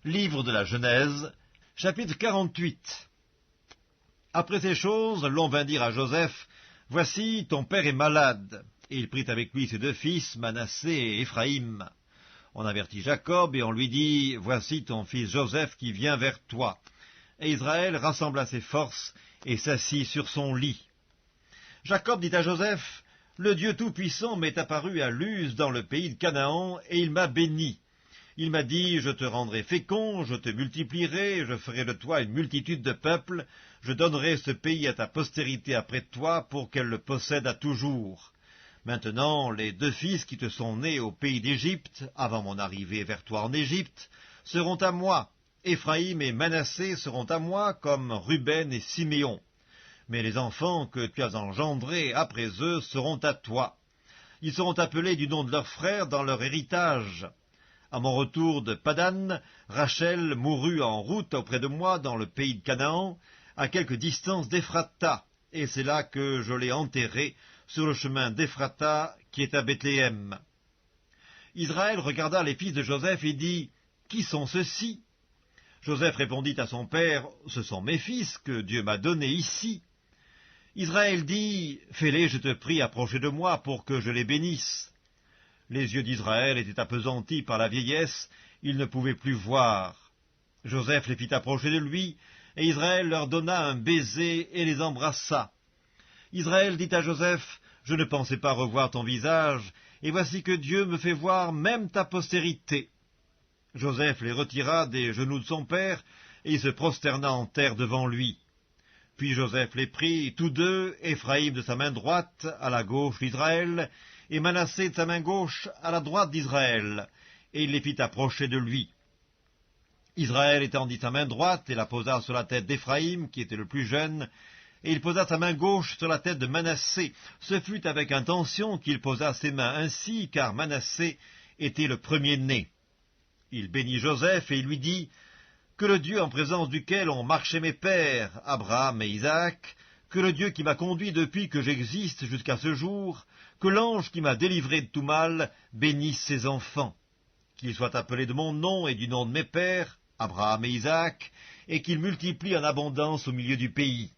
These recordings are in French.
Livre de la Genèse, chapitre 48. Après ces choses, l'on vint dire à Joseph, « Voici, ton père est malade. » Et il prit avec lui ses deux fils, Manassé et Éphraïm. On avertit Jacob, et on lui dit, « Voici ton fils Joseph qui vient vers toi. » Et Israël rassembla ses forces et s'assit sur son lit. Jacob dit à Joseph, « Le Dieu Tout-Puissant m'est apparu à Luz dans le pays de Canaan, et il m'a béni. Il m'a dit, je te rendrai fécond, je te multiplierai, je ferai de toi une multitude de peuples, je donnerai ce pays à ta postérité après toi pour qu'elle le possède à toujours. Maintenant, les deux fils qui te sont nés au pays d'Égypte, avant mon arrivée vers toi en Égypte, seront à moi. Éphraïm et Manassé seront à moi comme Ruben et Siméon. Mais les enfants que tu as engendrés après eux seront à toi. Ils seront appelés du nom de leurs frères dans leur héritage. À mon retour de Padan, Rachel mourut en route auprès de moi dans le pays de Canaan, à quelque distance d'Ephrata, et c'est là que je l'ai enterrée, sur le chemin d'Ephrata qui est à Bethléem. Israël regarda les fils de Joseph et dit, « Qui sont ceux-ci » Joseph répondit à son père, « Ce sont mes fils que Dieu m'a donnés ici. » Israël dit, « Fais-les, je te prie, approcher de moi pour que je les bénisse. » Les yeux d'Israël étaient appesantis par la vieillesse, ils ne pouvaient plus voir. Joseph les fit approcher de lui, et Israël leur donna un baiser et les embrassa. Israël dit à Joseph, « Je ne pensais pas revoir ton visage, et voici que Dieu me fait voir même ta postérité. » Joseph les retira des genoux de son père, et il se prosterna en terre devant lui. Puis Joseph les prit, tous deux, Éphraïm de sa main droite, à la gauche d'Israël, et Manassé de sa main gauche, à la droite d'Israël, et il les fit approcher de lui. Israël étendit sa main droite et la posa sur la tête d'Éphraïm, qui était le plus jeune, et il posa sa main gauche sur la tête de Manassé. Ce fut avec intention qu'il posa ses mains ainsi, car Manassé était le premier-né. Il bénit Joseph et il lui dit, « Que le Dieu en présence duquel ont marché mes pères, Abraham et Isaac, que le Dieu qui m'a conduit depuis que j'existe jusqu'à ce jour, que l'ange qui m'a délivré de tout mal bénisse ses enfants, qu'ils soient appelés de mon nom et du nom de mes pères, Abraham et Isaac, et qu'ils multiplient en abondance au milieu du pays. »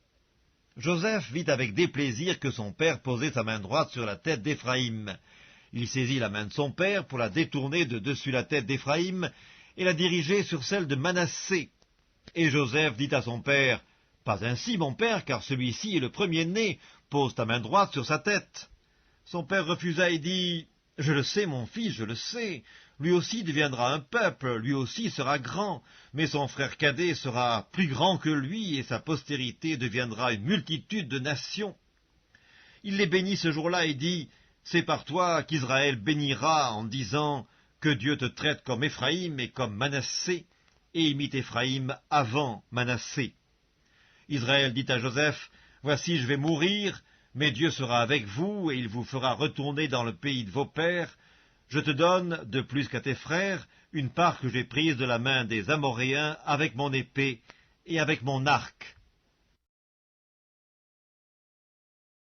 Joseph vit avec déplaisir que son père posait sa main droite sur la tête d'Éphraïm. Il saisit la main de son père pour la détourner de dessus la tête d'Éphraïm et la diriger sur celle de Manassé. Et Joseph dit à son père, « Pas ainsi, mon père, car celui-ci est le premier-né, pose ta main droite sur sa tête. » Son père refusa et dit, « Je le sais, mon fils, je le sais. Lui aussi deviendra un peuple, lui aussi sera grand, mais son frère cadet sera plus grand que lui, et sa postérité deviendra une multitude de nations. » Il les bénit ce jour-là et dit, « C'est par toi qu'Israël bénira en disant, « Que Dieu te traite comme Éphraïm et comme Manassé. » Et il mit Éphraïm avant Manassé. Israël dit à Joseph, « Voici, je vais mourir, mais Dieu sera avec vous, et il vous fera retourner dans le pays de vos pères. Je te donne, de plus qu'à tes frères, une part que j'ai prise de la main des Amoréens avec mon épée et avec mon arc. »